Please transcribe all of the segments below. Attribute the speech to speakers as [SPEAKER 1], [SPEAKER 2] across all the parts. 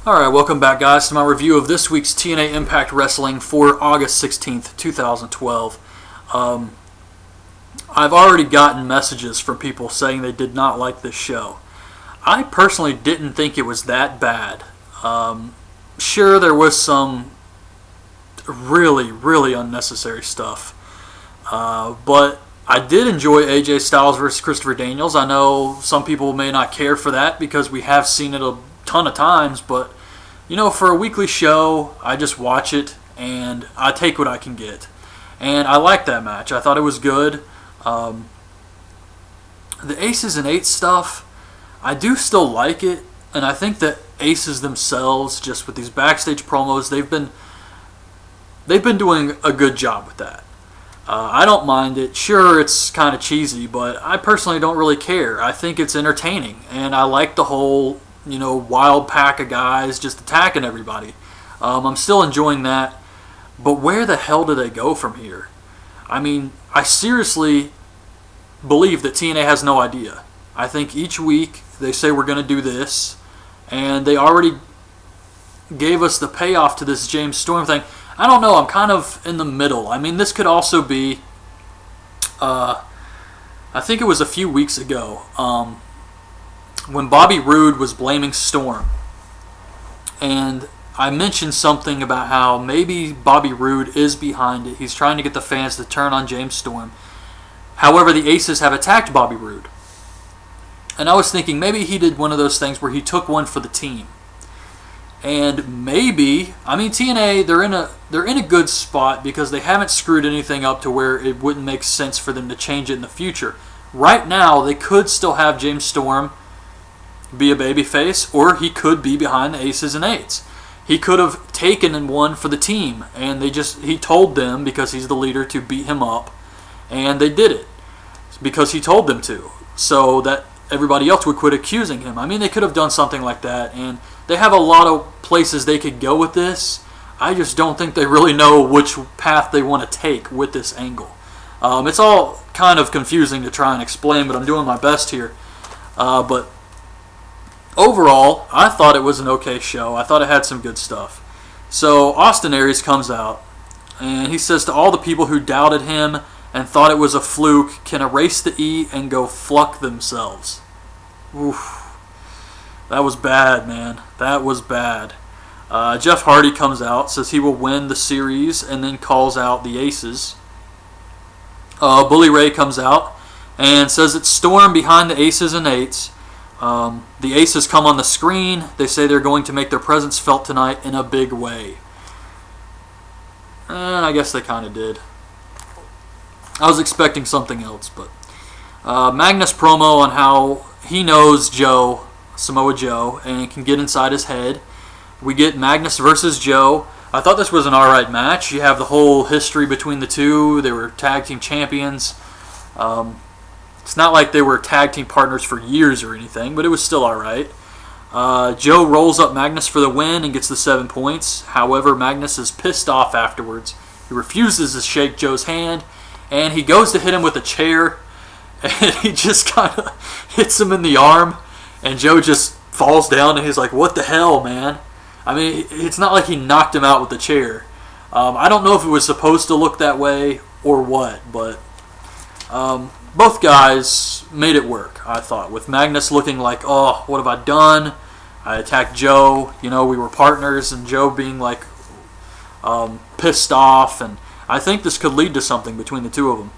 [SPEAKER 1] Alright, welcome back guys to my review of this week's TNA Impact Wrestling for August 16th, 2012. I've already gotten messages from people saying they did not like this show. I personally didn't think it was that bad. Sure, there was some really unnecessary stuff. But I did enjoy AJ Styles versus Christopher Daniels. I know some people may not care for that because we have seen it a ton of times, but you know, for a weekly show, I just watch it and I take what I can get. And I liked that match. I thought it was good. The Aces and Eights stuff, I do still like it, and I think that Aces themselves, just with these backstage promos, they've been doing a good job with that. I don't mind it. Sure, it's kind of cheesy, but I personally don't really care. I think it's entertaining, and I like the whole, wild pack of guys just attacking everybody. I'm still enjoying that, but where the hell do they go from here? I mean, I seriously believe that TNA has no idea. I think each week they say we're going to do this, and they already gave us the payoff to this James Storm thing. I don't know, I'm kind of in the middle. I mean, this could also be, I think it was a few weeks ago, when Bobby Roode was blaming Storm, and I mentioned something about how maybe Bobby Roode is behind it. He's trying to get the fans to turn on James Storm. However, the Aces have attacked Bobby Roode. And I was thinking maybe he did one of those things where he took one for the team. And maybe, I mean, TNA, they're in a good spot because they haven't screwed anything up to where it wouldn't make sense for them to change it in the future. Right now, they could still have James Storm be a babyface, or he could be behind the Aces and Eights. He could have taken and won for the team, and he told them, because he's the leader, to beat him up, and they did it because he told them to, so that everybody else would quit accusing him. I mean, they could have done something like that, and they have a lot of places they could go with this. I just don't think they really know which path they want to take with this angle. It's all kind of confusing to try and explain, but I'm doing my best here. But overall, I thought it was an okay show. I thought it had some good stuff. So Austin Aries comes out, and he says to all the people who doubted him and thought it was a fluke, can erase the E and go fluck themselves. Oof. That was bad, man. That was bad. Jeff Hardy comes out, says he will win the series, and then calls out the Aces. Bully Ray comes out and says it's Storm behind the Aces and Eights. The Aces come on the screen. They say they're going to make their presence felt tonight in a big way. And I guess they kind of did. I was expecting something else, but Magnus promo on how he knows Joe, Samoa Joe, and can get inside his head. We get Magnus versus Joe. I thought this was an alright match. You have the whole history between the two. They were tag team champions. It's not like they were tag team partners for years or anything, but it was still alright. Joe rolls up Magnus for the win and gets the 7 points. However, Magnus is pissed off afterwards. He refuses to shake Joe's hand, and he goes to hit him with a chair, and he just kind of hits him in the arm, and Joe just falls down, and he's like, what the hell, man? I mean, it's not like he knocked him out with the chair. I don't know if it was supposed to look that way or what, but both guys made it work, I thought, with Magnus looking like, oh, what have I done? I attacked Joe, we were partners, and Joe being like pissed off, and I think this could lead to something between the two of them.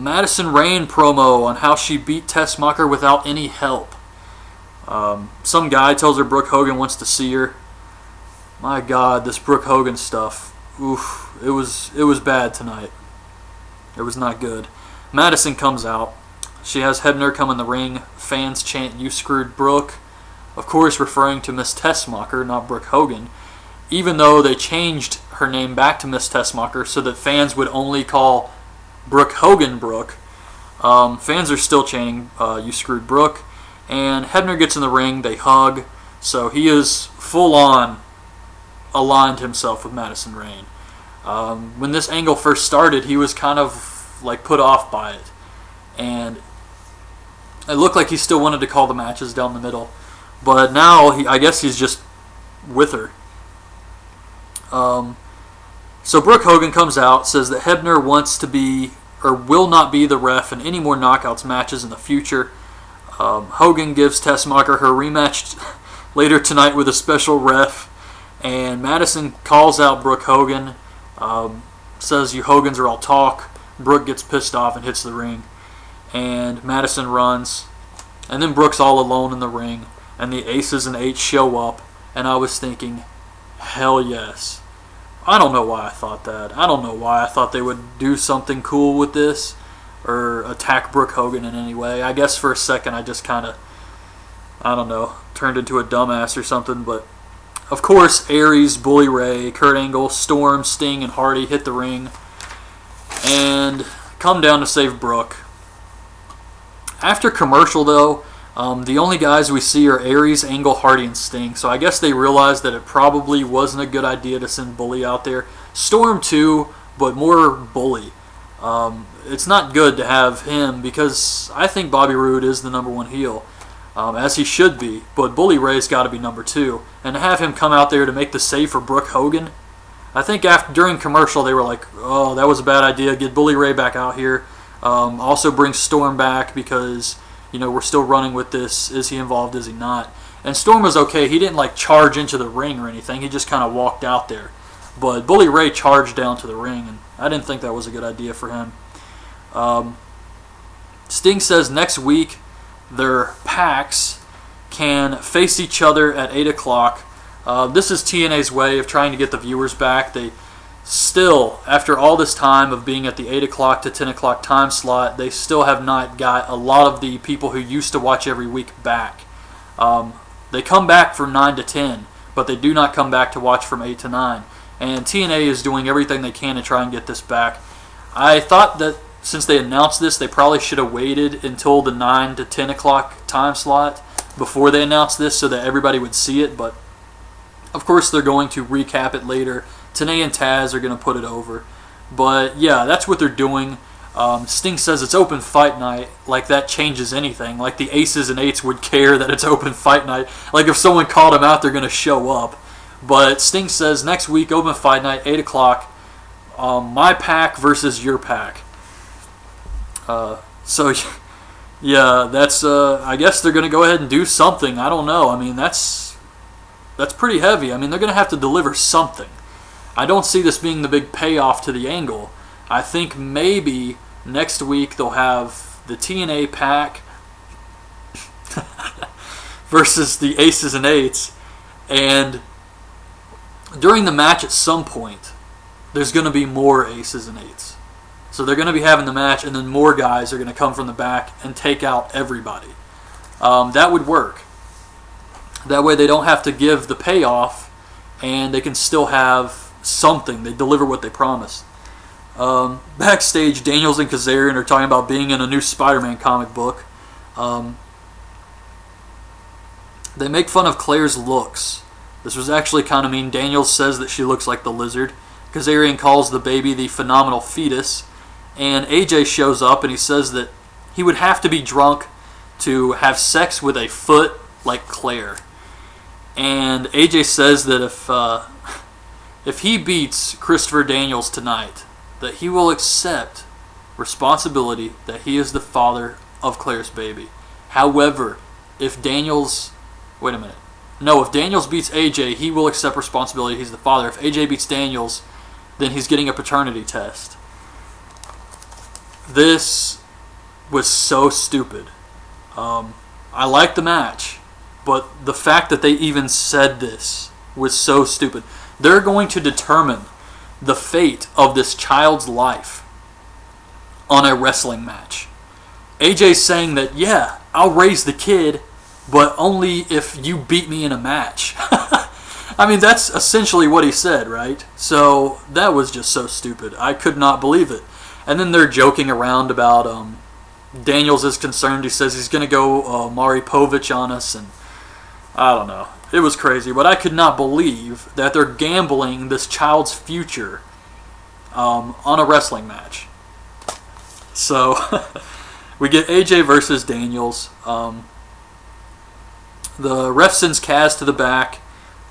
[SPEAKER 1] Madison Rayne promo on how she beat Tessmacher without any help. Some guy tells her Brooke Hogan wants to see her. My God, this Brooke Hogan stuff. Oof, it was bad tonight. It was not good. Madison comes out. She has Hebner come in the ring. Fans chant, "You screwed Brooke." Of course, referring to Miss Tessmacher, not Brooke Hogan. Even though they changed her name back to Miss Tessmacher so that fans would only call Brooke Hogan Brooke, fans are still chanting, "You screwed Brooke." And Hebner gets in the ring. They hug. So he is full-on aligned himself with Madison Rayne. When this angle first started, he was kind of like put off by it. And it looked like he still wanted to call the matches down the middle. But now, I guess he's just with her. So Brooke Hogan comes out, says that Hebner wants to be, or will not be, the ref in any more Knockouts matches in the future. Hogan gives Tessmacher her rematch later tonight with a special ref, and Madison calls out Brooke Hogan, says you Hogans are all talk. Brooke gets pissed off and hits the ring, and Madison runs, and then Brooke's all alone in the ring, and the Aces and Eights show up, and I was thinking, hell yes. I don't know why I thought that. I don't know why I thought they would do something cool with this or attack Brooke Hogan in any way. I guess for a second I just kind of, I don't know, turned into a dumbass or something. But of course, Aries, Bully Ray, Kurt Angle, Storm, Sting, and Hardy hit the ring and come down to save Brooke. After commercial, though, the only guys we see are Aries, Angle, Hardy, and Sting. So I guess they realized that it probably wasn't a good idea to send Bully out there. Storm too, but more Bully. It's not good to have him because I think Bobby Roode is the number one heel, as he should be. But Bully Ray's got to be number two. And to have him come out there to make the save for Brooke Hogan, I think during commercial they were like, oh, that was a bad idea. Get Bully Ray back out here. Also bring Storm back because, you know, we're still running with this. Is he involved? Is he not? And Storm was okay. He didn't like charge into the ring or anything. He just kind of walked out there. But Bully Ray charged down to the ring, and I didn't think that was a good idea for him. Sting says next week their packs can face each other at 8 o'clock. This is TNA's way of trying to get the viewers back. They still, after all this time of being at the 8 o'clock to 10 o'clock time slot, they still have not got a lot of the people who used to watch every week back. They come back from 9 to 10, but they do not come back to watch from 8 to 9. And TNA is doing everything they can to try and get this back. I thought that since they announced this, they probably should have waited until the 9 to 10 o'clock time slot before they announced this so that everybody would see it. But, of course, they're going to recap it later. Tenay and Taz are going to put it over. But, yeah, that's what they're doing. Sting says it's open fight night, like that changes anything. Like the Aces and Eights would care that it's open fight night. Like if someone called them out, they're going to show up. But Sting says next week, open fight night, 8 o'clock, my pack versus your pack. So, yeah, that's, I guess they're going to go ahead and do something. I don't know. I mean, that's pretty heavy. I mean, they're going to have to deliver something. I don't see this being the big payoff to the angle. I think maybe next week they'll have the TNA pack versus the Aces and Eights, and during the match at some point there's going to be more Aces and Eights. So they're going to be having the match, and then more guys are going to come from the back and take out everybody. That would work. That way they don't have to give the payoff, and they can still have something. They deliver what they promised. Backstage, Daniels and Kazarian are talking about being in a new Spider-Man comic book. They make fun of Claire's looks. This was actually kind of mean. Daniels says that she looks like the Lizard. Kazarian calls the baby the phenomenal fetus. And AJ shows up and he says that he would have to be drunk to have sex with a foot like Claire. And AJ says that if he beats Christopher Daniels tonight, that he will accept responsibility that he is the father of Claire's baby. However, if Daniels... Wait a minute. No, if Daniels beats AJ, he will accept responsibility. He's the father. If AJ beats Daniels, then he's getting a paternity test. This was so stupid. I liked the match, but the fact that they even said this was so stupid. They're going to determine the fate of this child's life on a wrestling match. AJ's saying that, yeah, I'll raise the kid, but only if you beat me in a match. I mean, that's essentially what he said, right? So that was just so stupid. I could not believe it. And then they're joking around about Daniels is concerned. He says he's going to go Mari Povich on us, and I don't know. It was crazy, but I could not believe that they're gambling this child's future on a wrestling match. So we get AJ versus Daniels. The ref sends Kaz to the back.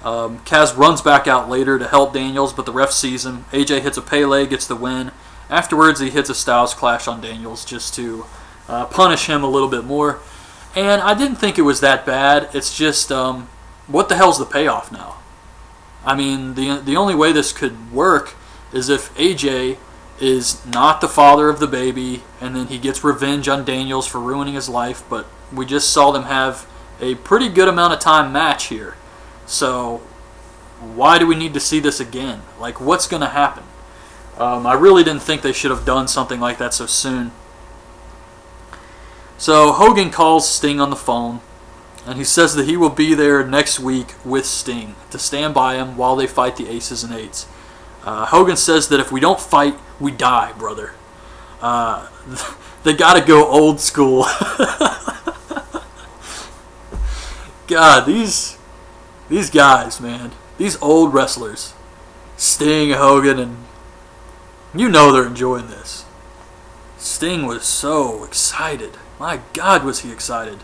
[SPEAKER 1] Kaz runs back out later to help Daniels, but the ref sees him. AJ hits a Pele, gets the win. Afterwards, he hits a Styles Clash on Daniels just to punish him a little bit more. And I didn't think it was that bad. It's just, what the hell's the payoff now? I mean, the only way this could work is if AJ is not the father of the baby, and then he gets revenge on Daniels for ruining his life, but we just saw them have a pretty good amount of time match here. So, why do we need to see this again? Like, what's going to happen? I really didn't think they should have done something like that so soon. So, Hogan calls Sting on the phone, and he says that he will be there next week with Sting to stand by him while they fight the Aces and Eights. Hogan says that if we don't fight, we die, brother. They got to go old school. God, these guys, man. These old wrestlers. Sting, Hogan, and you know they're enjoying this. Sting was so excited. My God, was he excited.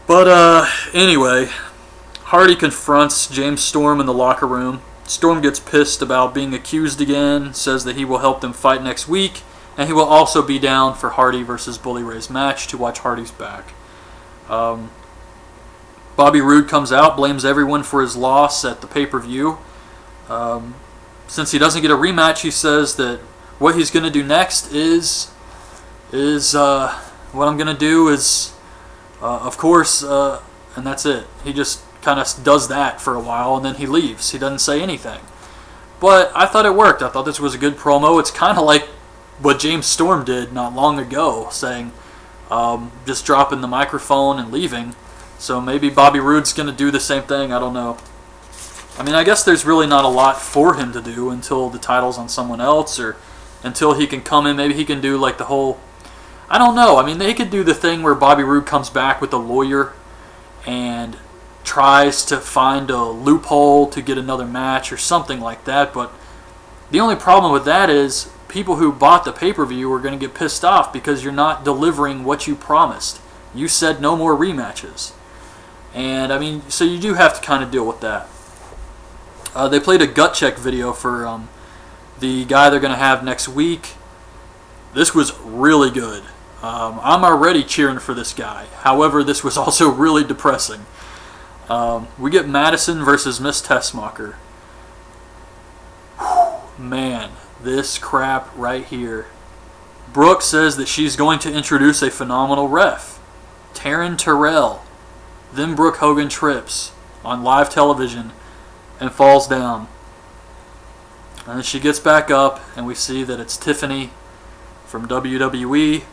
[SPEAKER 1] But anyway, Hardy confronts James Storm in the locker room. Storm gets pissed about being accused again, says that he will help them fight next week, and he will also be down for Hardy versus Bully Ray's match to watch Hardy's back. Bobby Roode comes out, blames everyone for his loss at the pay-per-view. Since he doesn't get a rematch, he says that what he's going to do next is what I'm going to do is, of course, and that's it. He just kind of does that for a while, and then he leaves. He doesn't say anything. But I thought it worked. I thought this was a good promo. It's kind of like what James Storm did not long ago, saying, just dropping the microphone and leaving. So maybe Bobby Roode's going to do the same thing. I don't know. I mean, I guess there's really not a lot for him to do until the title's on someone else, or until he can come in. Maybe he can do like the whole... I don't know. I mean, they could do the thing where Bobby Roode comes back with a lawyer and tries to find a loophole to get another match or something like that. But the only problem with that is people who bought the pay-per-view are going to get pissed off because you're not delivering what you promised. You said no more rematches. And, I mean, so you do have to kind of deal with that. They played a gut check video for the guy they're going to have next week. This was really good. I'm already cheering for this guy. However, this was also really depressing. We get Madison versus Miss Tessmacher. Man, this crap right here. Brooke says that she's going to introduce a phenomenal ref, Taryn Terrell. Then Brooke Hogan trips on live television and falls down. And then she gets back up, and we see that it's Tiffany from WWE.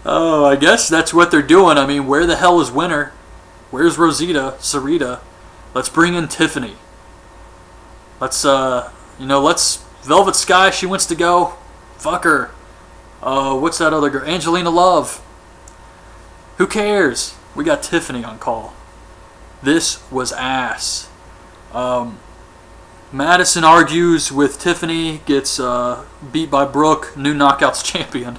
[SPEAKER 1] Oh, I guess that's what they're doing. I mean, where the hell is Winner? Where's Rosita, Sarita? Let's bring in Tiffany. Let's Velvet Sky, she wants to go. Fuck her. What's that other girl? Angelina Love. Who cares? We got Tiffany on call. This was ass. Madison argues with Tiffany, gets beat by Brooke, new Knockouts champion.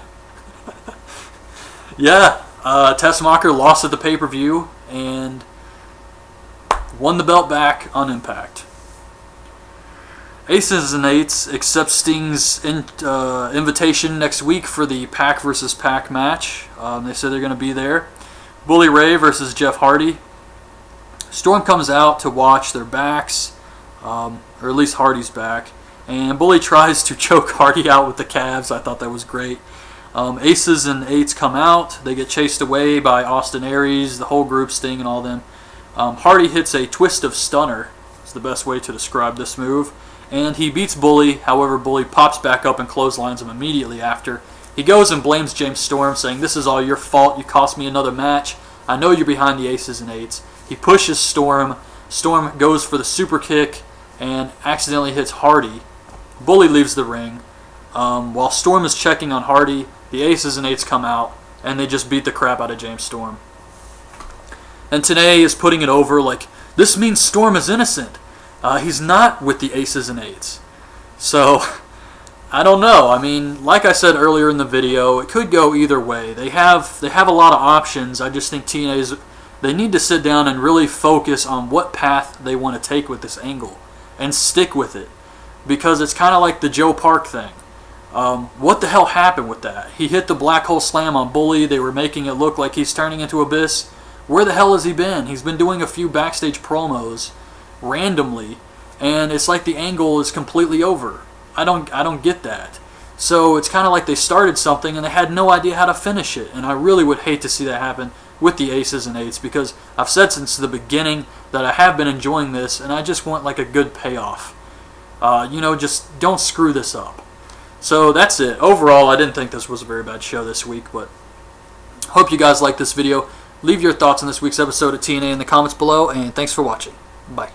[SPEAKER 1] Yeah, Tessmacher lost at the pay-per-view and won the belt back on Impact. Aces and Eights accept Sting's invitation next week for the Pac versus Pac match. They said they're going to be there. Bully Ray versus Jeff Hardy. Storm comes out to watch their backs, or at least Hardy's back. And Bully tries to choke Hardy out with the calves. I thought that was great. Aces and Eights come out. They get chased away by Austin Aries, the whole group, Sting and all them. Hardy hits a twist of stunner. It's the best way to describe this move. And he beats Bully. However, Bully pops back up and clotheslines him immediately after. He goes and blames James Storm, saying, "This is all your fault. You cost me another match. I know you're behind the Aces and Eights." He pushes Storm. Storm goes for the super kick and accidentally hits Hardy. Bully leaves the ring. While Storm is checking on Hardy, the Aces and Eights come out, and they just beat the crap out of James Storm. And TNA is putting it over like, this means Storm is innocent. He's not with the Aces and Eights. So, I don't know. I mean, like I said earlier in the video, it could go either way. They have a lot of options. I just think TNA's, they need to sit down and really focus on what path they want to take with this angle and stick with it, because it's kind of like the Joe Park thing. What the hell happened with that? He hit the black hole slam on Bully. They were making it look like he's turning into Abyss. Where the hell has he been? He's been doing a few backstage promos randomly, and it's like the angle is completely over. I don't get that. So it's kind of like they started something and they had no idea how to finish it. And I really would hate to see that happen with the Aces and Eights, because I've said since the beginning that I have been enjoying this, and I just want like a good payoff. Just don't screw this up. So that's it. Overall, I didn't think this was a very bad show this week, but hope you guys liked this video. Leave your thoughts on this week's episode of TNA in the comments below, and thanks for watching. Bye.